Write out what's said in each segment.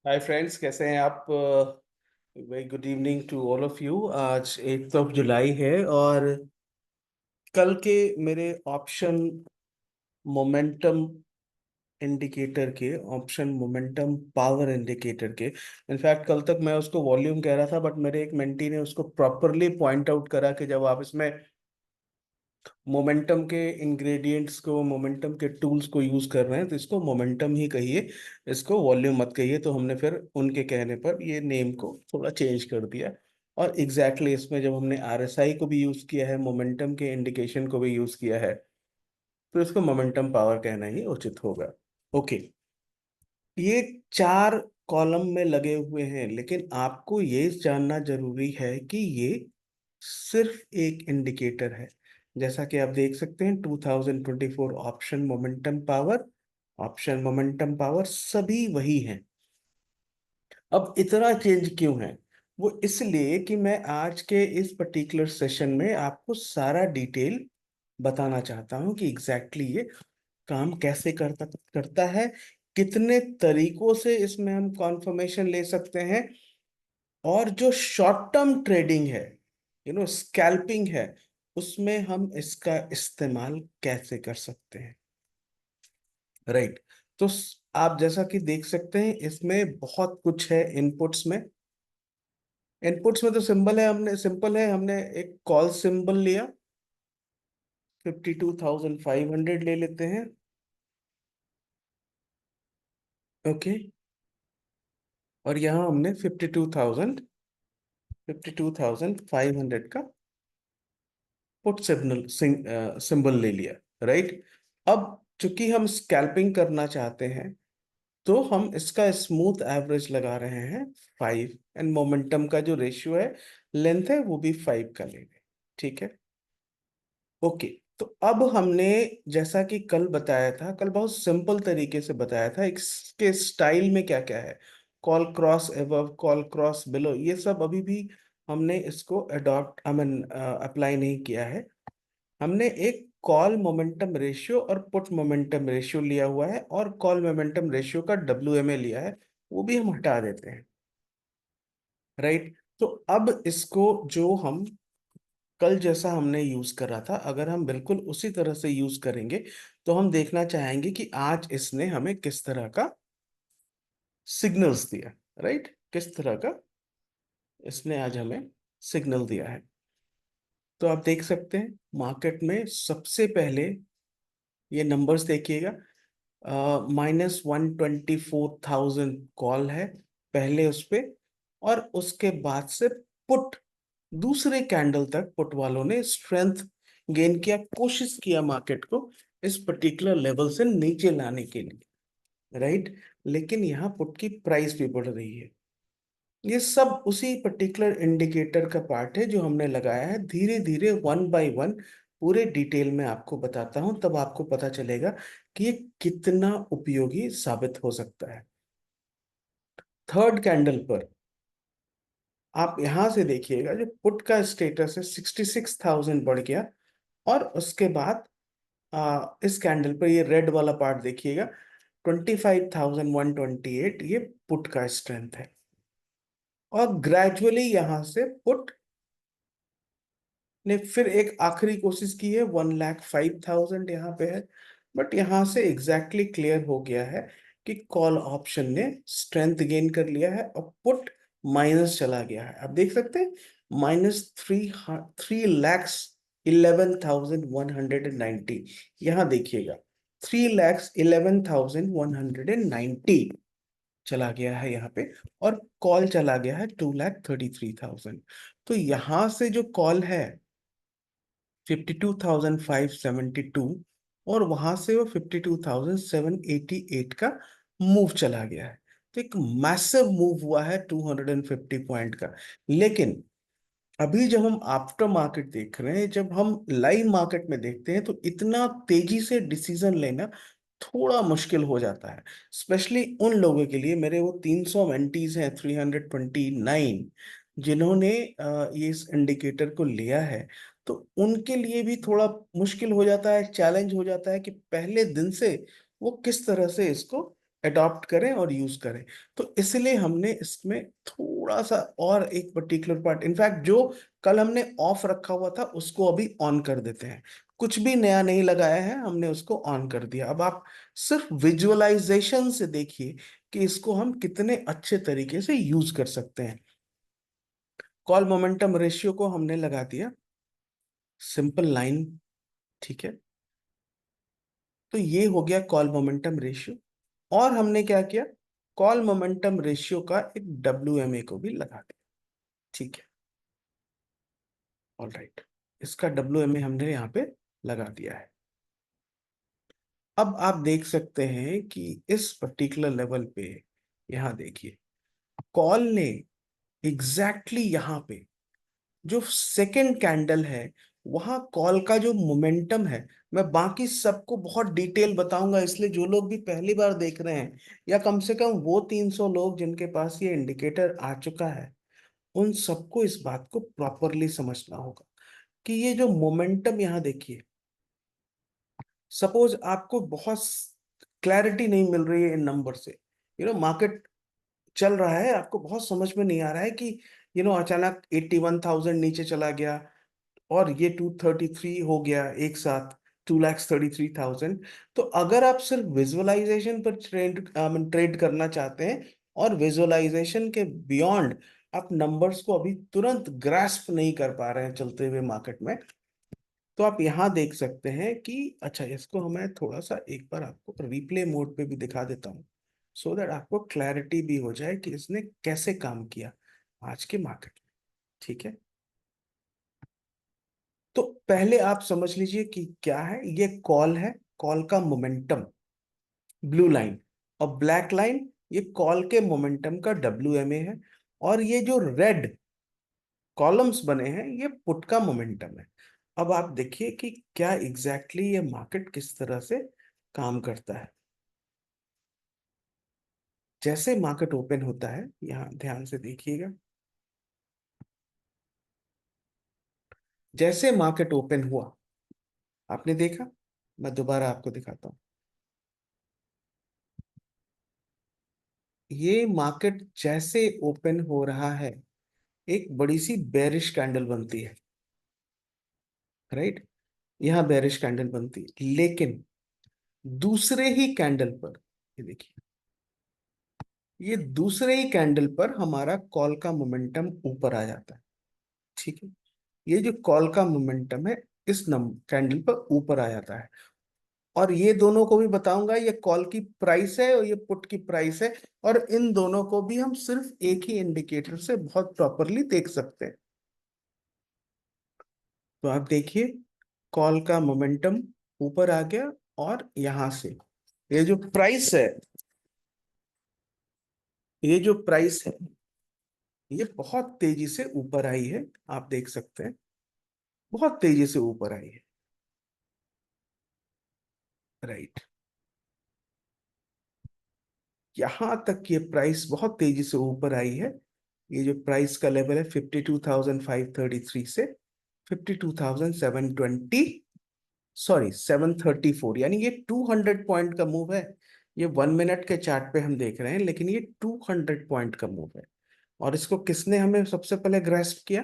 Hi friends, कैसे हैं आप? Very good evening to all of you. आज 8 जुलाई है और कल के मेरे ऑप्शन मोमेंटम इंडिकेटर के ऑप्शन मोमेंटम पावर इंडिकेटर के इनफैक्ट कल तक मैं उसको वॉल्यूम कह रहा था, बट मेरे एक मेंटी ने उसको प्रॉपरली पॉइंट आउट करा कि जब आप इसमें मोमेंटम के इंग्रेडिएंट्स को, मोमेंटम के टूल्स को यूज कर रहे हैं तो इसको मोमेंटम ही कहिए, इसको वॉल्यूम मत कहिए। तो हमने फिर उनके कहने पर ये नेम को थोड़ा चेंज कर दिया। और एग्जैक्टली इसमें जब हमने आरएसआई को भी यूज किया है, मोमेंटम के इंडिकेशन को भी यूज किया है, तो इसको मोमेंटम पावर कहना ही उचित होगा। ओके। ये चार कॉलम में लगे हुए हैं, लेकिन आपको ये जानना जरूरी है कि ये सिर्फ एक इंडिकेटर है। जैसा कि आप देख सकते हैं 2024 option momentum power, option momentum power सभी वही हैं। अब इतना चेंज क्यों है? वो इसलिए कि मैं आज के इस पर्टिकुलर सेशन में आपको सारा डिटेल बताना चाहता हूं कि एग्जैक्टली ये काम कैसे करता करता है, कितने तरीकों से इसमें हम कॉन्फर्मेशन ले सकते हैं, और जो शॉर्ट टर्म ट्रेडिंग है, स्कैल्पिंग है, उसमें हम इसका इस्तेमाल कैसे कर सकते हैं। राइट। तो आप जैसा कि देख सकते हैं इसमें बहुत कुछ है इनपुट्स में। इनपुट्स में तो सिंबल है, हमने सिंपल है, हमने एक कॉल सिंबल लिया, 52,500 ले लेते हैं। ओके। और यहाँ हमने 52,500 का पुट सिग्नल सिंबल ले लिया। राइट। अब चूंकि हम स्कैल्पिंग करना चाहते हैं, तो हम इसका स्मूथ एवरेज लगा रहे हैं 5, एंड मोमेंटम का जो रेशियो है, लेंथ है, वो भी 5 का लेंगे। ठीक है। ओके। तो अब हमने जैसा कि कल बताया था, कल बहुत सिंपल तरीके से बताया था इसके स्टाइल में क्या क्या है। Call cross above, call cross below, ये सब अभी भी हमने इसको अडॉप्ट, आई मीन अप्लाई नहीं किया है। हमने एक कॉल मोमेंटम रेशियो और पुट मोमेंटम रेशियो लिया हुआ है, और कॉल मोमेंटम रेशियो का WMA लिया है, वो भी हम हटा देते हैं। राइट। तो अब इसको जो हम कल जैसा हमने यूज करा था, अगर हम बिल्कुल उसी तरह से यूज करेंगे, तो हम देखना चाहेंगे कि आज इसने हमें किस तरह का सिग्नल्स दिया। राइट। किस तरह का इसने आज हमें सिग्नल दिया है। तो आप देख सकते हैं मार्केट में सबसे पहले ये नंबर्स देखिएगा। -124,000 कॉल है पहले उस पे, और उसके बाद से पुट, दूसरे कैंडल तक पुट वालों ने स्ट्रेंथ गेन किया, कोशिश किया मार्केट को इस पर्टिकुलर लेवल से नीचे लाने के लिए। राइट। लेकिन यहाँ पुट की प्राइस भी बढ़ रही है। ये सब उसी पर्टिकुलर इंडिकेटर का पार्ट है जो हमने लगाया है। धीरे धीरे वन बाय वन पूरे डिटेल में आपको बताता हूं, तब आपको पता चलेगा कि ये कितना उपयोगी साबित हो सकता है। थर्ड कैंडल पर आप यहां से देखिएगा, जो पुट का स्टेटस है 66,000 बढ़ गया, और उसके बाद इस कैंडल पर ये रेड वाला पार्ट देखिएगा, 25,128, ये पुट का स्ट्रेंथ है। और ग्रेजुअली यहां से पुट ने फिर एक आखिरी कोशिश की है, 1,05,000 यहाँ पे है, बट यहाँ से एग्जैक्टली क्लियर हो गया है कि कॉल ऑप्शन ने स्ट्रेंथ गेन कर लिया है और पुट माइनस चला गया है। आप देख सकते हैं -3,11,190, यहाँ देखिएगा 3,11,190 चला गया है यहाँ पे, और कॉल चला गया है 2,33,000। तो यहाँ से जो कॉल है 52,572, और वहां से वो 52,788 का मूव चला गया है। तो एक मैसिव मूव हुआ है 250 पॉइंट का। लेकिन अभी जब हम आफ्टर मार्केट देख रहे हैं, जब हम लाइव मार्केट में देखते हैं, तो इतना तेजी से डिसीजन लेना थोड़ा मुश्किल हो जाता है, स्पेशली उन लोगों के लिए, मेरे वो 300 मेंटीज हैं, 329, जिन्होंने ये इस इंडिकेटर को लिया है। तो उनके लिए भी थोड़ा मुश्किल हो जाता है, चैलेंज हो जाता है कि पहले दिन से वो किस तरह से इसको अडॉप्ट करें और यूज करें। तो इसलिए हमने इसमें थोड़ा सा और एक पर्टिकुलर पार्ट, इनफैक्ट जो कल हमने ऑफ रखा हुआ था उसको अभी ऑन कर देते हैं। कुछ भी नया नहीं लगाया है, हमने उसको ऑन कर दिया। अब आप सिर्फ विजुअलाइजेशन से देखिए कि इसको हम कितने अच्छे तरीके से यूज कर सकते हैं। कॉल मोमेंटम रेशियो को हमने लगा दिया सिंपल लाइन, ठीक है। तो ये हो गया कॉल मोमेंटम रेशियो। और हमने क्या किया, कॉल मोमेंटम रेशियो का एक WMA को भी लगा दिया, ठीक है। ऑल राइट, इसका WMA हमने यहाँ पे लगा दिया है। अब आप देख सकते हैं कि इस पर्टिकुलर लेवल पे, यहाँ देखिए, कॉल ने एग्जैक्टली यहाँ पे जो सेकंड कैंडल है, वहां कॉल का जो मोमेंटम है, मैं बाकी सबको बहुत डिटेल बताऊंगा, इसलिए जो लोग भी पहली बार देख रहे हैं, या कम से कम वो 300 लोग जिनके पास ये इंडिकेटर आ चुका है, उन सबको इस बात को प्रॉपरली समझना होगा कि ये जो मोमेंटम यहाँ देखिए, सपोज आपको बहुत क्लैरिटी नहीं मिल रही है इन नंबर से, मार्केट चल रहा है, आपको बहुत समझ में नहीं आ रहा है कि अचानक 81,000 नीचे चला गया और ये 233 हो गया एक साथ, 2,33,000। तो अगर आप सिर्फ विजुअलाइजेशन पर ट्रेड करना चाहते हैं और विजुअलाइजेशन के बियॉन्ड आप नंबर्स को अभी तुरंत ग्रास्प नहीं कर पा रहे हैं चलते हुए मार्केट में, तो आप यहां देख सकते हैं कि अच्छा, इसको हमें थोड़ा सा एक बार आपको रिप्ले मोड पे भी दिखा देता हूं, सो दैट आपको क्लैरिटी भी हो जाए कि इसने कैसे काम किया आज के मार्केट में, ठीक है। तो पहले आप समझ लीजिए कि क्या है, ये कॉल है, कॉल का मोमेंटम ब्लू लाइन, और ब्लैक लाइन ये कॉल के मोमेंटम का WMA है, और ये जो रेड कॉलम्स बने हैं ये पुट का मोमेंटम है। अब आप देखिए कि क्या एग्जैक्टली ये मार्केट किस तरह से काम करता है। जैसे मार्केट ओपन होता है, यहां ध्यान से देखिएगा, जैसे मार्केट ओपन हुआ, आपने देखा, मैं दोबारा आपको दिखाता हूं, ये मार्केट जैसे ओपन हो रहा है, एक बड़ी सी बेरिश कैंडल बनती है, राइट। यहां बेरिश कैंडल बनती है, लेकिन दूसरे ही कैंडल पर, ये देखिए, ये दूसरे ही कैंडल पर हमारा कॉल का मोमेंटम ऊपर आ जाता है, ठीक है। ये जो कॉल का मोमेंटम है, इस नंबर कैंडल पर ऊपर आ जाता है। और ये दोनों को भी बताऊंगा, ये कॉल की प्राइस है और ये पुट की प्राइस है, और इन दोनों को भी हम सिर्फ एक ही इंडिकेटर से बहुत प्रॉपरली देख सकते हैं। तो आप देखिए, कॉल का मोमेंटम ऊपर आ गया, और यहां से ये जो प्राइस है, ये जो प्राइस है, ये बहुत तेजी से ऊपर आई है, आप देख सकते हैं, बहुत तेजी से ऊपर आई है, राइट। यहां तक ये प्राइस बहुत तेजी से ऊपर आई है। ये जो प्राइस का लेवल है 52,533 से 52,720, सॉरी 734, यानी ये 200 पॉइंट का मूव है। ये 1 मिनट के चार्ट पे हम देख रहे हैं, लेकिन ये 200 पॉइंट का मूव है। और इसको किसने हमें सबसे पहले ग्रेस्प किया,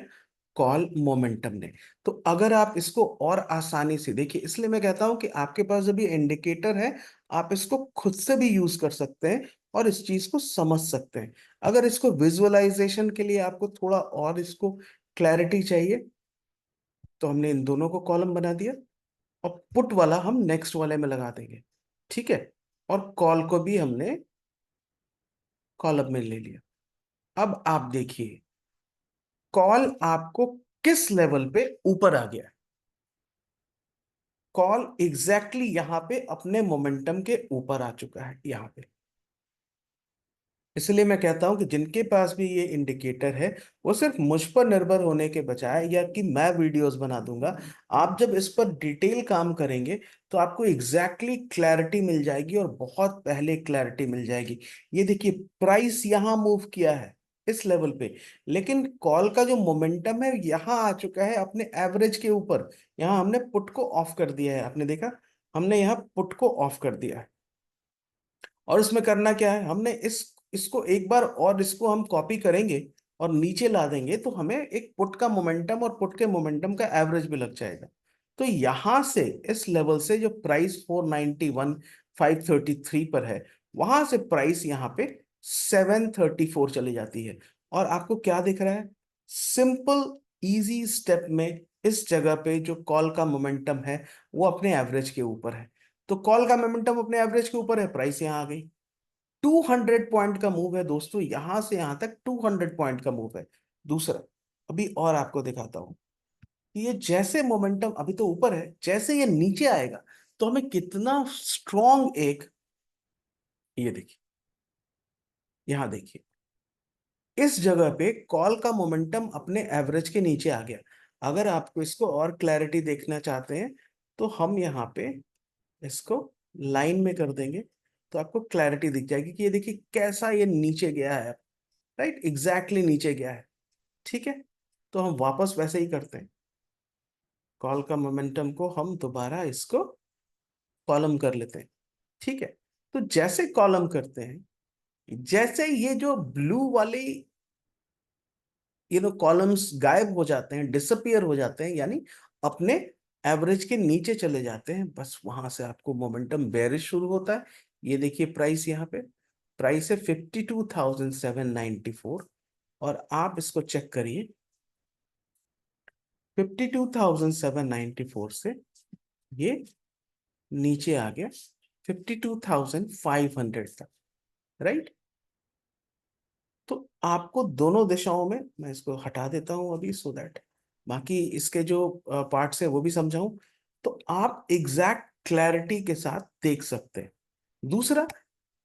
कॉल मोमेंटम ने। तो अगर आप इसको और आसानी से देखिए, इसलिए मैं कहता हूं कि आपके पास जब ये इंडिकेटर है, आप इसको खुद से भी यूज कर सकते हैं और इस चीज को समझ सकते हैं। अगर इसको विजुअलाइजेशन के लिए आपको थोड़ा और इसको क्लैरिटी चाहिए, तो हमने इन दोनों को कॉलम बना दिया, और पुट वाला हम नेक्स्ट वाले में लगा देंगे, ठीक है। और कॉल को भी हमने कॉलम में ले लिया। अब आप देखिए, कॉल आपको किस लेवल पे ऊपर आ गया, कॉल एग्जैक्टली यहां पे अपने मोमेंटम के ऊपर आ चुका है यहां पे। इसलिए मैं कहता हूं कि जिनके पास भी ये इंडिकेटर है, वो सिर्फ मुझ पर निर्भर होने के बजाय, या कि मैं वीडियोस बना दूंगा, आप जब इस पर डिटेल काम करेंगे, तो आपको एग्जैक्टली क्लैरिटी मिल जाएगी, और बहुत पहले क्लैरिटी मिल जाएगी। ये देखिए, प्राइस यहां मूव किया है इस लेवल पे, लेकिन कॉल का जो मोमेंटम है यहां आ चुका है अपने एवरेज के ऊपर। यहां हमने पुट को ऑफ कर दिया है, आपने देखा, हमने यहाँ पुट को ऑफ कर दिया है। और इसमें करना क्या है, हमने इसको एक बार और इसको हम कॉपी करेंगे और नीचे ला देंगे तो हमें एक पुट का मोमेंटम और पुट के मोमेंटम का एवरेज भी लग जाएगा। तो यहां से इस लेवल से जो प्राइस 491 533 पर है, वहां से प्राइस यहाँ पे 734 चली जाती है। और आपको क्या दिख रहा है, सिंपल इजी स्टेप में इस जगह पे जो कॉल का मोमेंटम है वो अपने एवरेज के ऊपर है। तो कॉल का मोमेंटम अपने एवरेज के ऊपर है, प्राइस यहाँ आ गई। 200 पॉइंट का मूव है दोस्तों, यहां से यहां तक 200 पॉइंट का मूव है। दूसरा, अभी और आपको दिखाता हूं कि ये जैसे मोमेंटम अभी तो ऊपर है, जैसे ये नीचे आएगा तो हमें कितना स्ट्रॉन्ग एक, ये देखिए, यहां देखिए, इस जगह पे कॉल का मोमेंटम अपने एवरेज के नीचे आ गया। अगर आपको इसको और क्लैरिटी देखना चाहते हैं तो हम यहाँ पे इसको लाइन में कर देंगे तो आपको क्लैरिटी दिख जाएगी कि ये देखिए कैसा ये नीचे गया है। राइट, एग्जैक्टली नीचे गया है। ठीक है, तो हम वापस वैसे ही करते हैं, कॉल का मोमेंटम को हम दोबारा इसको कॉलम कर लेते हैं। ठीक है, तो जैसे कॉलम करते हैं, जैसे ये जो ब्लू वाली कॉलम्स गायब हो जाते हैं, डिसअपियर हो जाते हैं, यानी अपने एवरेज के नीचे चले जाते हैं, बस वहां से आपको मोमेंटम बेरिश शुरू होता है। ये देखिए प्राइस, यहाँ पे प्राइस है 52,794। और आप इसको चेक करिए, 52,794 से ये नीचे आ गया 52,500 तक। राइट, तो आपको दोनों दिशाओं में, मैं इसको हटा देता हूं अभी सो दैट बाकी इसके जो पार्ट्स है वो भी समझाऊं, तो आप एग्जैक्ट क्लैरिटी के साथ देख सकते हैं। दूसरा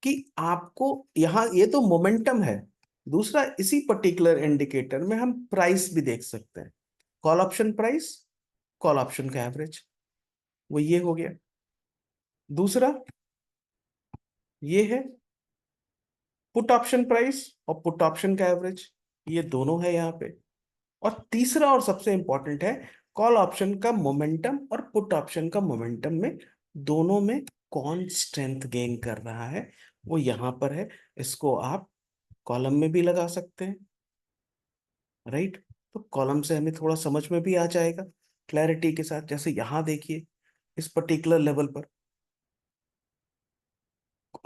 कि आपको यहाँ ये तो मोमेंटम है, दूसरा इसी पर्टिकुलर इंडिकेटर में हम प्राइस भी देख सकते हैं। Call option price, call option का एवरेज, वो ये हो गया। दूसरा ये है पुट ऑप्शन प्राइस और पुट ऑप्शन का एवरेज, ये दोनों है यहाँ पे। और तीसरा और सबसे इंपॉर्टेंट है, कॉल ऑप्शन का मोमेंटम और पुट ऑप्शन का मोमेंटम में दोनों में कौन स्ट्रेंथ गेन कर रहा है, वो यहां पर है। इसको आप कॉलम में भी लगा सकते हैं। राइट, तो कॉलम से हमें थोड़ा समझ में भी आ जाएगा क्लैरिटी के साथ। जैसे यहां देखिए, इस पर्टिकुलर लेवल पर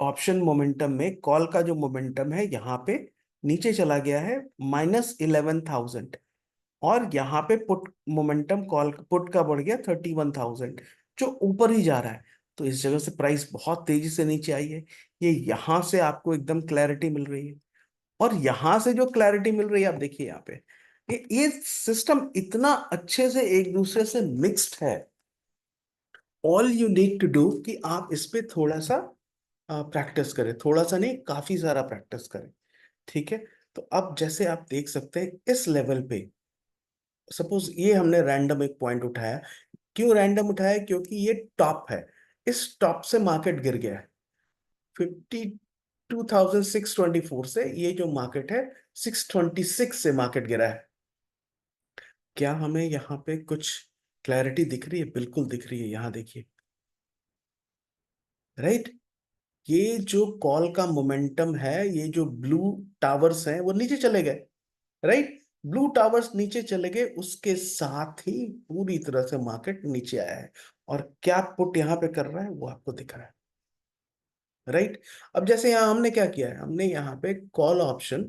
ऑप्शन मोमेंटम में कॉल का जो मोमेंटम है यहाँ पे नीचे चला गया है -11,000। और यहाँ पे पुट मोमेंटम, कॉल पुट का बढ़ गया 31,000, जो ऊपर ही जा रहा है। तो इस जगह से प्राइस बहुत तेजी से नीचे आई है। ये यहां से आपको एकदम क्लैरिटी मिल रही है। और यहां से जो क्लैरिटी मिल रही है, आप देखिए यहाँ पे ये सिस्टम इतना अच्छे से एक दूसरे से मिक्स्ड है। All you need to do कि आप इस पे थोड़ा सा प्रैक्टिस करें, थोड़ा सा नहीं, काफी सारा प्रैक्टिस करें। ठीक है, तो अब जैसे आप देख सकते हैं इस लेवल पे, सपोज ये हमने रैंडम एक पॉइंट उठाया। क्यों रैंडम उठाया, क्योंकि ये टॉप है, इस टॉप से मार्केट गिर गया है 52,624 से। ये जो मार्केट है 626 से मार्केट गिरा है। क्या हमें यहाँ पे कुछ क्लैरिटी दिख रही है? बिल्कुल दिख रही है, यहाँ देखिए। राइट, ये जो कॉल का मोमेंटम है, ये जो ब्लू टावर्स हैं वो नीचे चले गए। राइट, ब्लू टावर्स नीचे चले गए, उसके साथ ही पूरी तरह से मार्केट नीचे आया है। और क्या पुट यहाँ पे कर रहा है वो आपको दिख रहा है। राइट, अब जैसे यहाँ हमने क्या किया है, हमने यहाँ पे call option,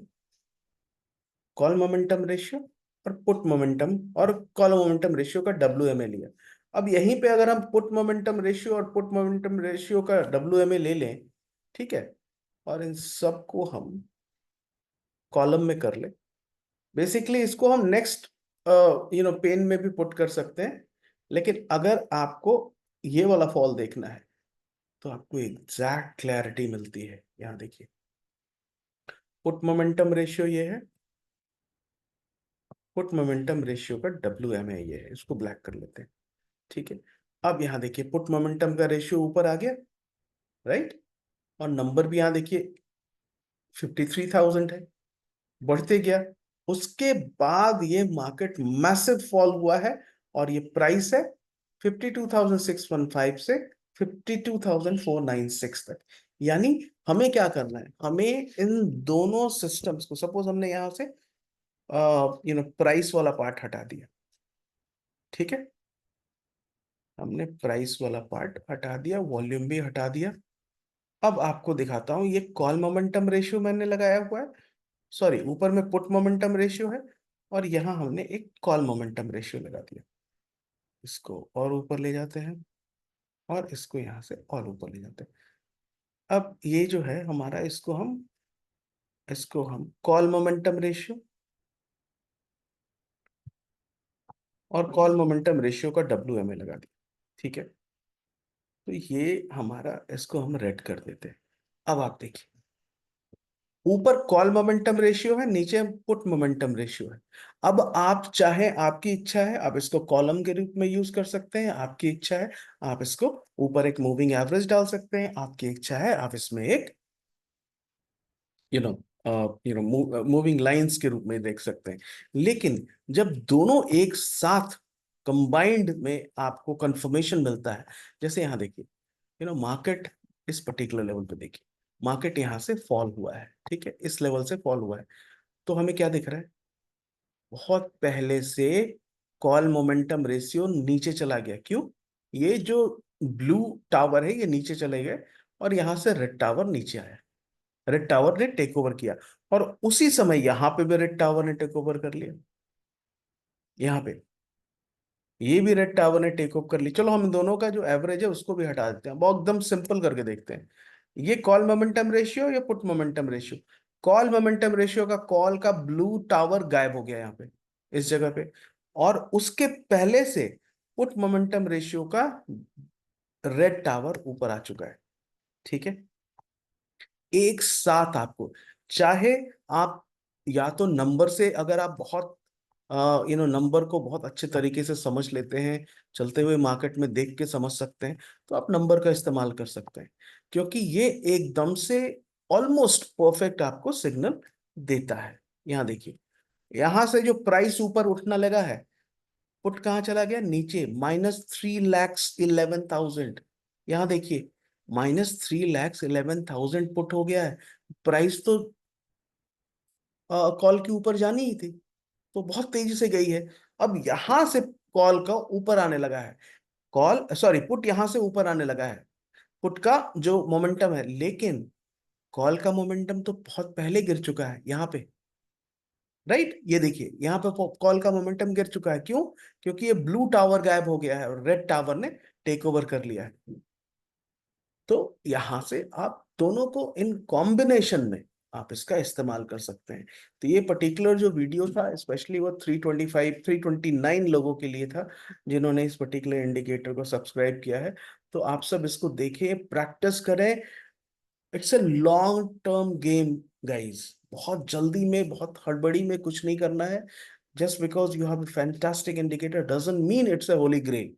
call momentum ratio और पुट मोमेंटम और कॉल मोमेंटम रेशियो का WMA लिया। अब यहीं पे अगर हम पुट मोमेंटम रेशियो और पुट मोमेंटम रेशियो का WMA ले लें, ठीक है, और इन सबको हम कॉलम में कर ले, बेसिकली इसको हम नेक्स्ट पेन में भी पुट कर सकते हैं। लेकिन अगर आपको ये वाला फॉल देखना है तो आपको एग्जैक्ट क्लैरिटी मिलती है। यहाँ देखिए, पुट मोमेंटम रेशियो ये है, पुट मोमेंटम रेशियो का WMA ये है, इसको ब्लैक कर लेते हैं। ठीक है, अब यहाँ देखिए पुट मोमेंटम का रेशियो ऊपर आ गया। राइट, और नंबर भी यहाँ देखिए 53,000 है, बढ़ते गया। उसके बाद ये मार्केट मैसिव फॉल हुआ है और ये प्राइस है 52,615 से 52,496 तक। यानी हमें क्या करना है, हमें इन दोनों सिस्टम्स को, सपोज हमने यहां से प्राइस वाला पार्ट हटा दिया, ठीक है, हमने प्राइस वाला पार्ट हटा दिया, वॉल्यूम भी हटा दिया। अब आपको दिखाता हूं, ये कॉल मोमेंटम रेशियो मैंने लगाया हुआ है, सॉरी ऊपर में पुट मोमेंटम रेशियो है, और यहां हमने एक कॉल मोमेंटम रेशियो लगा दिया। इसको और ऊपर ले जाते हैं, और इसको यहां से और ऊपर ले जाते हैं। अब ये जो है हमारा, इसको हम कॉल मोमेंटम रेशियो और कॉल मोमेंटम रेशियो का WMA लगा दिया, ठीक है। तो ये हमारा, इसको हम रेड कर देते हैं। अब आप देखिए, ऊपर कॉल मोमेंटम रेशियो है, नीचे पुट मोमेंटम रेशियो है। अब आप चाहे, आपकी इच्छा है, आप इसको कॉलम के रूप में यूज कर सकते हैं, आपकी इच्छा है आप इसको ऊपर एक मूविंग एवरेज डाल सकते हैं, आपकी इच्छा है आप इसमें एक यू नो मूविंग लाइंस के रूप में देख सकते हैं। लेकिन जब दोनों एक साथ कंबाइंड में आपको कंफर्मेशन मिलता है, जैसे यहां देखिए, मार्केट इस पर्टिकुलर लेवल पे देखिए, मार्केट यहां से फॉल हुआ है, ठीक है, इस लेवल से फॉल हुआ है। तो हमें क्या दिख रहा है, बहुत पहले से कॉल मोमेंटम रेशियो नीचे चला गया। क्यों? ये जो ब्लू टावर है ये नीचे चले गए, और यहां से रेड टावर नीचे आया, रेड टावर ने टेक ओवर किया, और उसी समय यहां पे भी रेड टावर ने टेक ओवर कर लिया। यहाँ पे ये भी रेड टावर ने टेक ओवर कर ली। चलो हम दोनों का जो एवरेज है उसको भी हटा देते हैं, बहुत एकदम सिंपल करके देखते हैं। ये कॉल मोमेंटम रेशियो या put momentum ratio? Call momentum ratio का, कॉल का ब्लू टावर गायब हो गया यहाँ पे, इस जगह पे, और उसके पहले से पुट मोमेंटम रेशियो का रेड टावर ऊपर आ चुका है, ठीक है। एक साथ आपको, चाहे आप या तो नंबर से, अगर आप बहुत नंबर को बहुत अच्छे तरीके से समझ लेते हैं, चलते हुए मार्केट में देख के समझ सकते हैं, तो आप नंबर का इस्तेमाल कर सकते हैं, क्योंकि ये एकदम से ऑलमोस्ट परफेक्ट आपको सिग्नल देता है। यहाँ देखिए, यहां से जो प्राइस ऊपर उठना लगा है, पुट कहाँ चला गया, नीचे, -3,11,000। यहाँ देखिए, -3,11,000 पुट हो गया है। प्राइस तो कॉल के ऊपर जानी ही थी, तो बहुत तेजी से गई है। अब यहां से कॉल का ऊपर आने लगा है, कॉल सॉरी पुट यहां से ऊपर आने लगा है, पुट का जो मोमेंटम है, लेकिन कॉल का मोमेंटम तो बहुत पहले गिर चुका है यहाँ पे, राइट। ये देखिए यहाँ पे कॉल का मोमेंटम गिर चुका है। क्यों? क्योंकि ये ब्लू टावर गायब हो गया है और रेड टावर ने टेक ओवर कर लिया है। तो यहां से आप दोनों को इन कॉम्बिनेशन में आप इसका इस्तेमाल कर सकते हैं। तो ये पर्टिकुलर जो वीडियो था, स्पेशली वो 325 329 लोगों के लिए था, जिन्होंने इस पर्टिकुलर इंडिकेटर को सब्सक्राइब किया है। तो आप सब इसको देखें, प्रैक्टिस करें। It's a long term game guys, बहुत जल्दी में, बहुत हड़बड़ी में कुछ नहीं करना है। Just because you have a fantastic indicator doesn't mean it's a holy grail,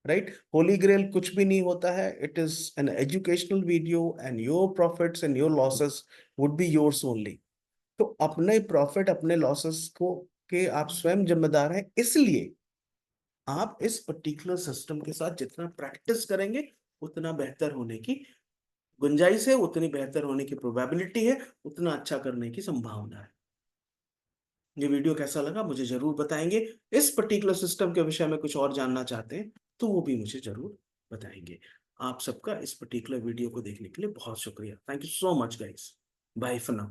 right. Holy grail कुछ भी नहीं होता है, it is an educational video, and your profits and your losses would be yours only. तो अपने profit, अपने losses को के आप स्वयं जिम्मेदार हैं, इसलिए आप इस पर्टिकुलर सिस्टम के साथ जितना प्रैक्टिस करेंगे, उतना बेहतर होने की गुंजाइश है, उतनी बेहतर होने की प्रोबेबिलिटी है, उतना अच्छा करने की संभावना है। ये वीडियो कैसा लगा मुझे जरूर बताएंगे। इस पर्टिकुलर सिस्टम के विषय में कुछ और जानना चाहते हैं तो वो भी मुझे जरूर बताएंगे। आप सबका इस पर्टिकुलर वीडियो को देखने के लिए बहुत शुक्रिया। Thank you so much guys. Bye for now.